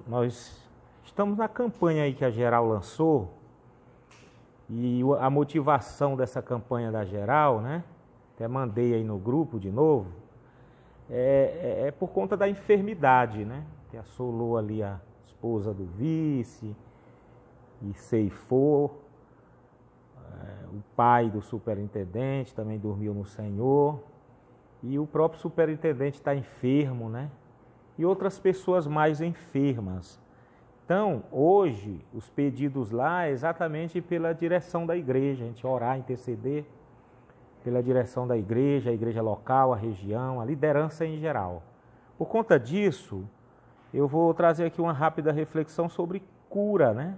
Nós estamos na campanha aí que a Geral lançou, e a motivação dessa campanha da Geral, né? Até mandei aí no grupo de novo, é por conta da enfermidade, né? Que assolou ali a esposa do vice e ceifou. O pai do superintendente também dormiu no Senhor, e o próprio superintendente está enfermo, né? E outras pessoas mais enfermas. Então, hoje, os pedidos lá é exatamente pela direção da igreja, a gente orar, interceder pela direção da igreja, a igreja local, a região, a liderança em geral. Por conta disso, eu vou trazer aqui uma rápida reflexão sobre cura, né?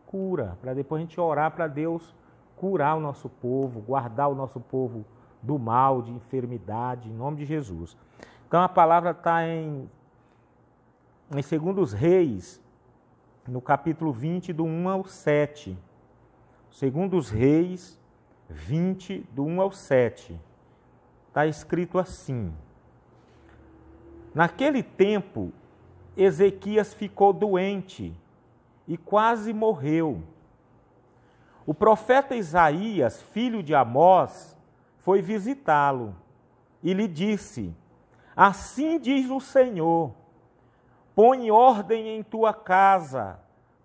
Cura, para depois a gente orar para Deus curar o nosso povo, guardar o nosso povo do mal, de enfermidade, em nome de Jesus. Então a palavra está em 2 Reis, no capítulo 20, do 1 ao 7. 2 Reis 20, do 1 ao 7. Está escrito assim: Naquele tempo, Ezequias ficou doente e quase morreu. O profeta Isaías, filho de Amós, foi visitá-lo e lhe disse: Assim diz o Senhor, põe ordem em tua casa,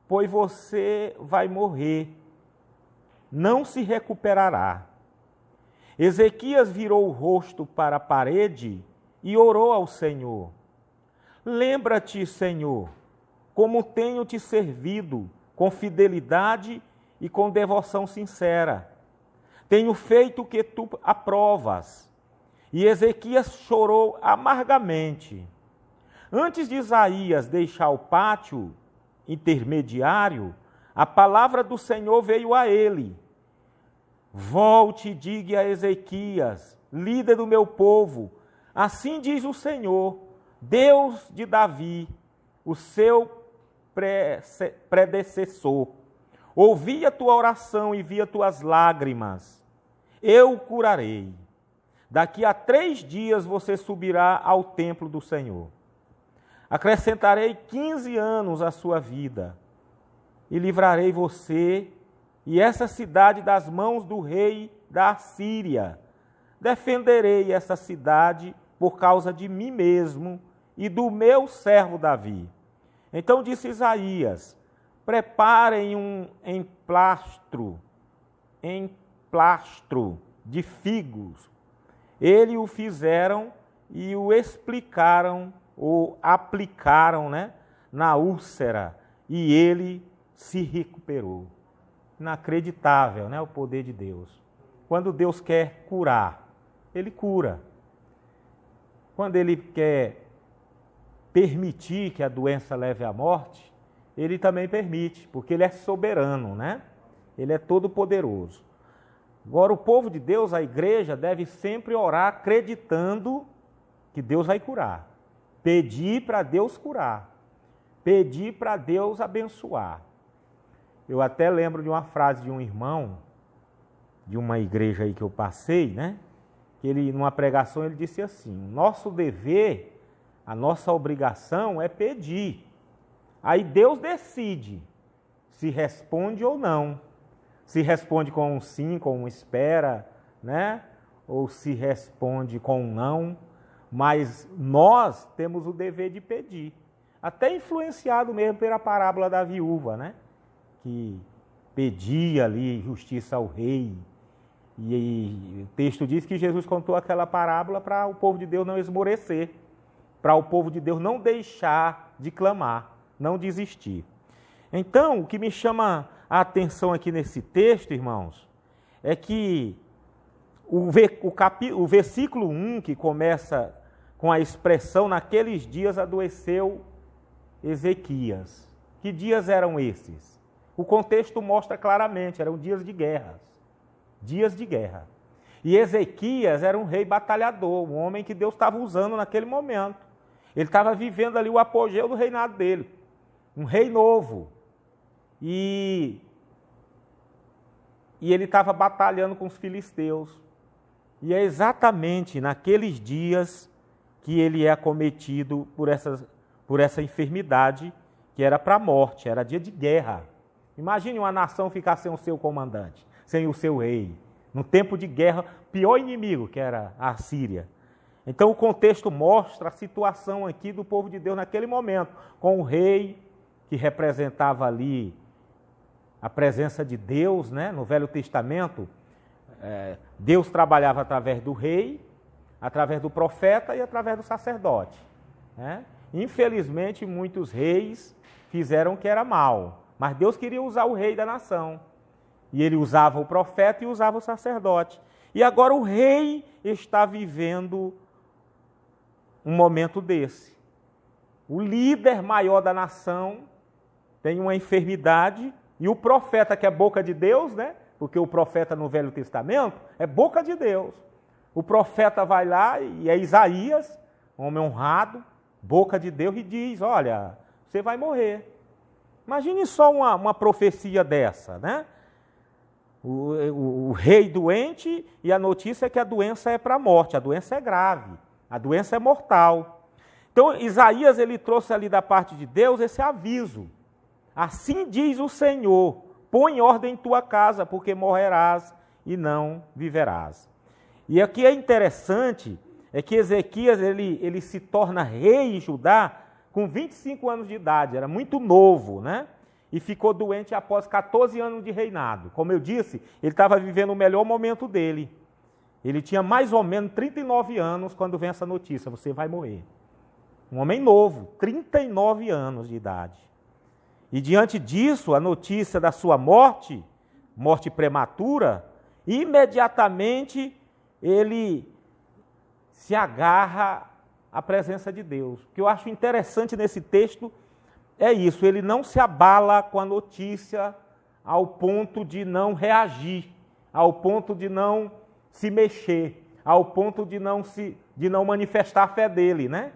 pois você vai morrer, não se recuperará. Ezequias virou o rosto para a parede e orou ao Senhor: Lembra-te, Senhor, como tenho te servido com fidelidade e com devoção sincera. Tenho feito o que tu aprovas. E Ezequias chorou amargamente. Antes de Isaías deixar o pátio intermediário, a palavra do Senhor veio a ele: Volte e diga a Ezequias, líder do meu povo, assim diz o Senhor, Deus de Davi, o seu predecessor. Ouvi a tua oração e vi as tuas lágrimas. Eu o curarei. Daqui a 3 dias você subirá ao templo do Senhor. Acrescentarei 15 anos à sua vida e livrarei você e essa cidade das mãos do rei da Assíria. Defenderei essa cidade por causa de mim mesmo e do meu servo Davi. Então disse Isaías: Preparem um emplastro de figos. Eles o fizeram e o explicaram, ou aplicaram, né, na úlcera, e ele se recuperou. Inacreditável, né, o poder de Deus. Quando Deus quer curar, Ele cura. Quando Ele quer permitir que a doença leve à morte, Ele também permite, porque Ele é soberano, né? Ele é todo-poderoso. Agora, o povo de Deus, a igreja, deve sempre orar acreditando que Deus vai curar. Pedir para Deus curar. Pedir para Deus abençoar. Eu até lembro de uma frase de um irmão, de uma igreja aí que eu passei, né? Que ele, numa pregação, ele disse assim: nosso dever, a nossa obrigação é pedir. Aí Deus decide se responde ou não. Se responde com um sim, com um espera, né? Ou se responde com um não. Mas nós temos o dever de pedir. Até influenciado mesmo pela parábola da viúva, né? Que pedia ali justiça ao rei. E o texto diz que Jesus contou aquela parábola para o povo de Deus não esmorecer, para o povo de Deus não deixar de clamar, não desistir. Então, o que me chama a atenção aqui nesse texto, irmãos, é que o versículo 1, que começa com a expressão naqueles dias adoeceu Ezequias. Que dias eram esses? O contexto mostra claramente, eram dias de guerra. Dias de guerra. E Ezequias era um rei batalhador, um homem que Deus estava usando naquele momento. Ele estava vivendo ali o apogeu do reinado dele. Um rei novo. E ele estava batalhando com os filisteus. E é exatamente naqueles dias que ele é acometido por essa enfermidade que era para a morte, era dia de guerra. Imagine uma nação ficar sem o seu comandante, sem o seu rei. No tempo de guerra, pior inimigo, que era a Síria. Então o contexto mostra a situação aqui do povo de Deus naquele momento, com o rei que representava ali a presença de Deus, né? No Velho Testamento, Deus trabalhava através do rei, através do profeta e através do sacerdote, né? Infelizmente, muitos reis fizeram o que era mal, mas Deus queria usar o rei da nação. E ele usava o profeta e usava o sacerdote. E agora o rei está vivendo um momento desse. O líder maior da nação tem uma enfermidade e o profeta, que é boca de Deus, né? Porque o profeta no Velho Testamento é boca de Deus. O profeta vai lá e é Isaías, homem honrado, boca de Deus, e diz, olha, você vai morrer. Imagine só uma profecia dessa, né? O rei doente e a notícia é que a doença é para a morte, a doença é grave, a doença é mortal. Então, Isaías, ele trouxe ali da parte de Deus esse aviso. Assim diz o Senhor, põe em ordem tua casa, porque morrerás e não viverás. E aqui é interessante, é que Ezequias, ele se torna rei em Judá com 25 anos de idade, era muito novo, né? E ficou doente após 14 anos de reinado. Como eu disse, ele estava vivendo o melhor momento dele. Ele tinha mais ou menos 39 anos quando vem essa notícia, você vai morrer. Um homem novo, 39 anos de idade. E diante disso, a notícia da sua morte, morte prematura, imediatamente ele se agarra à presença de Deus. O que eu acho interessante nesse texto é isso, ele não se abala com a notícia ao ponto de não reagir, ao ponto de não se mexer, ao ponto de não manifestar a fé dele, né?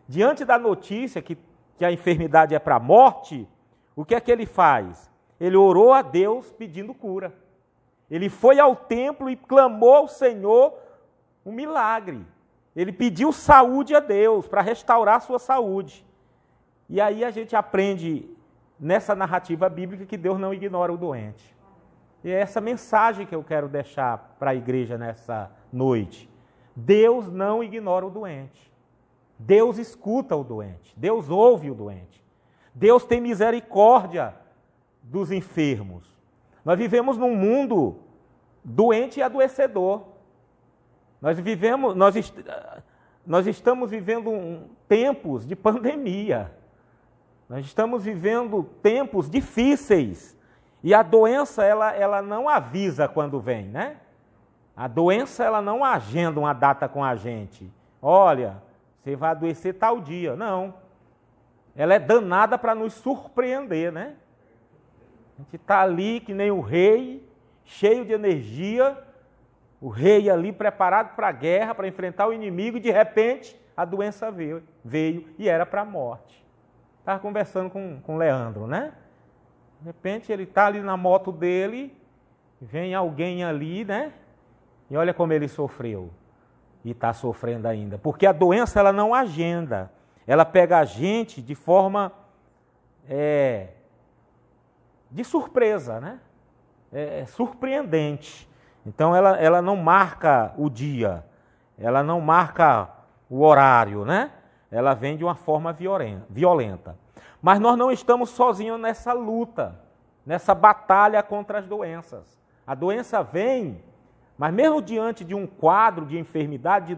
Diante da notícia que a enfermidade é para a morte, o que é que ele faz? Ele orou a Deus pedindo cura. Ele foi ao templo e clamou ao Senhor um milagre. Ele pediu saúde a Deus para restaurar a sua saúde. E aí a gente aprende nessa narrativa bíblica que Deus não ignora o doente. E é essa mensagem que eu quero deixar para a igreja nessa noite. Deus não ignora o doente. Deus escuta o doente. Deus ouve o doente. Deus tem misericórdia dos enfermos. Nós vivemos num mundo doente e adoecedor. Nós estamos vivendo tempos de pandemia. Nós estamos vivendo tempos difíceis. E a doença, ela não avisa quando vem, né? A doença, ela não agenda uma data com a gente. Olha, você vai adoecer tal dia. Não. Ela é danada para nos surpreender, né? A gente está ali que nem o rei, cheio de energia, o rei ali preparado para a guerra, para enfrentar o inimigo, e de repente a doença veio e era para a morte. Estava conversando com o Leandro, né? De repente ele está ali na moto dele, vem alguém ali, né? E olha como ele sofreu. E está sofrendo ainda. Porque a doença, ela não agenda. Ela pega a gente de forma de surpresa, né? Surpreendente. Então ela não marca o dia, ela não marca o horário, né? Ela vem de uma forma violenta. Mas nós não estamos sozinhos nessa luta, nessa batalha contra as doenças. A doença vem, mas mesmo diante de um quadro de enfermidade,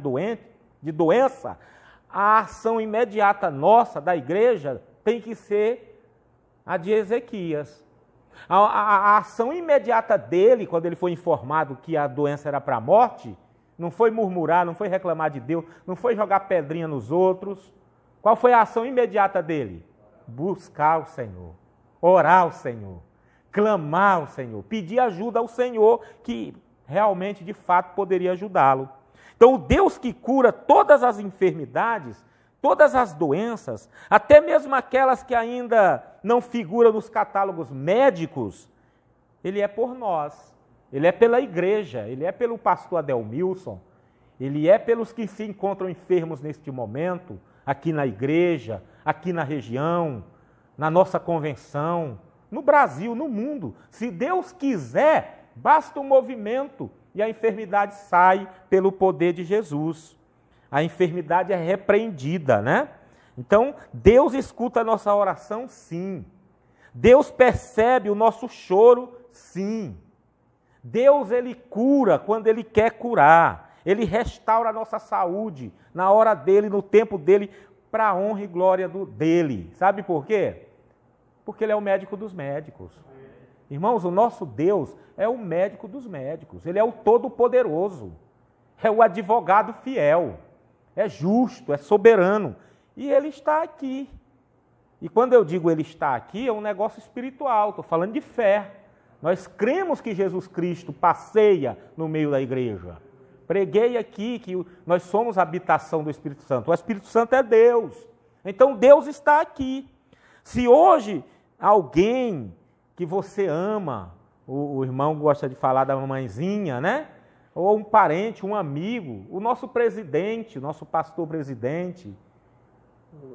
de doença, a ação imediata nossa, da igreja, tem que ser a de Ezequias. A ação imediata dele, quando ele foi informado que a doença era para a morte, não foi murmurar, não foi reclamar de Deus, não foi jogar pedrinha nos outros. Qual foi a ação imediata dele? Buscar o Senhor, orar ao Senhor, clamar ao Senhor, pedir ajuda ao Senhor, que realmente, de fato, poderia ajudá-lo. Então, o Deus que cura todas as enfermidades, todas as doenças, até mesmo aquelas que ainda não figuram nos catálogos médicos, Ele é por nós, Ele é pela igreja, Ele é pelo pastor Adelmilson, Ele é pelos que se encontram enfermos neste momento, aqui na igreja, aqui na região, na nossa convenção, no Brasil, no mundo. Se Deus quiser, basta um movimento e a enfermidade sai pelo poder de Jesus. A enfermidade é repreendida, né? Então, Deus escuta a nossa oração, sim. Deus percebe o nosso choro, sim. Deus, Ele cura quando Ele quer curar. Ele restaura a nossa saúde na hora dEle, no tempo dEle, para a honra e glória dEle. Sabe por quê? Porque Ele é o médico dos médicos. Irmãos, o nosso Deus é o médico dos médicos. Ele é o todo-poderoso. É o advogado fiel. É justo, é soberano. E Ele está aqui. E quando eu digo Ele está aqui, é um negócio espiritual. Estou falando de fé. Nós cremos que Jesus Cristo passeia no meio da igreja. Preguei aqui que nós somos a habitação do Espírito Santo. O Espírito Santo é Deus. Então Deus está aqui. Se hoje alguém que você ama, o irmão gosta de falar da mamãezinha, né? Ou um parente, um amigo, o nosso presidente, o nosso pastor presidente,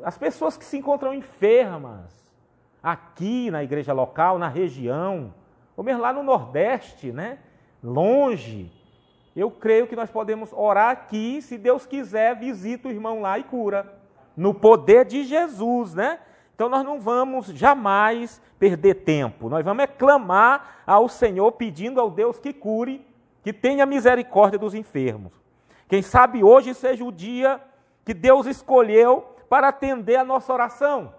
as pessoas que se encontram enfermas, aqui na igreja local, na região, ou mesmo lá no Nordeste, né? Longe, eu creio que nós podemos orar aqui, se Deus quiser, visita o irmão lá e cura. No poder de Jesus, né? Então nós não vamos jamais perder tempo. Nós vamos clamar ao Senhor, pedindo ao Deus que cure, que tenha misericórdia dos enfermos. Quem sabe hoje seja o dia que Deus escolheu para atender a nossa oração.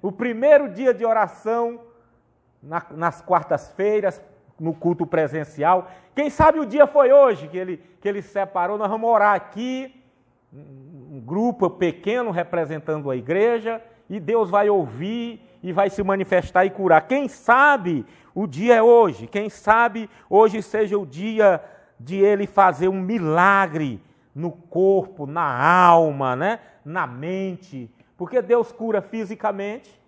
O primeiro dia de oração, nas quartas-feiras, no culto presencial. Quem sabe o dia foi hoje que ele separou. Nós vamos orar aqui, um grupo pequeno representando a igreja, e Deus vai ouvir e vai se manifestar e curar. Quem sabe o dia é hoje, quem sabe hoje seja o dia de Ele fazer um milagre no corpo, na alma, né? Na mente, porque Deus cura fisicamente,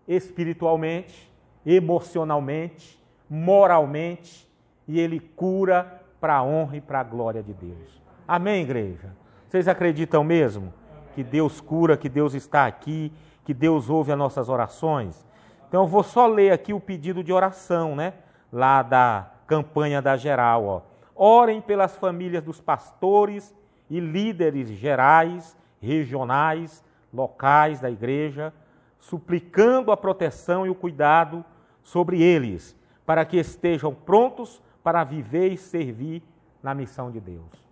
espiritualmente, emocionalmente, moralmente, e Ele cura para a honra e para a glória de Deus. Amém, igreja? Vocês acreditam mesmo que Deus cura, que Deus está aqui, que Deus ouve as nossas orações? Então eu vou só ler aqui o pedido de oração, né? Lá da campanha da geral, ó. Orem pelas famílias dos pastores e líderes gerais, regionais, locais da igreja, suplicando a proteção e o cuidado sobre eles, para que estejam prontos para viver e servir na missão de Deus.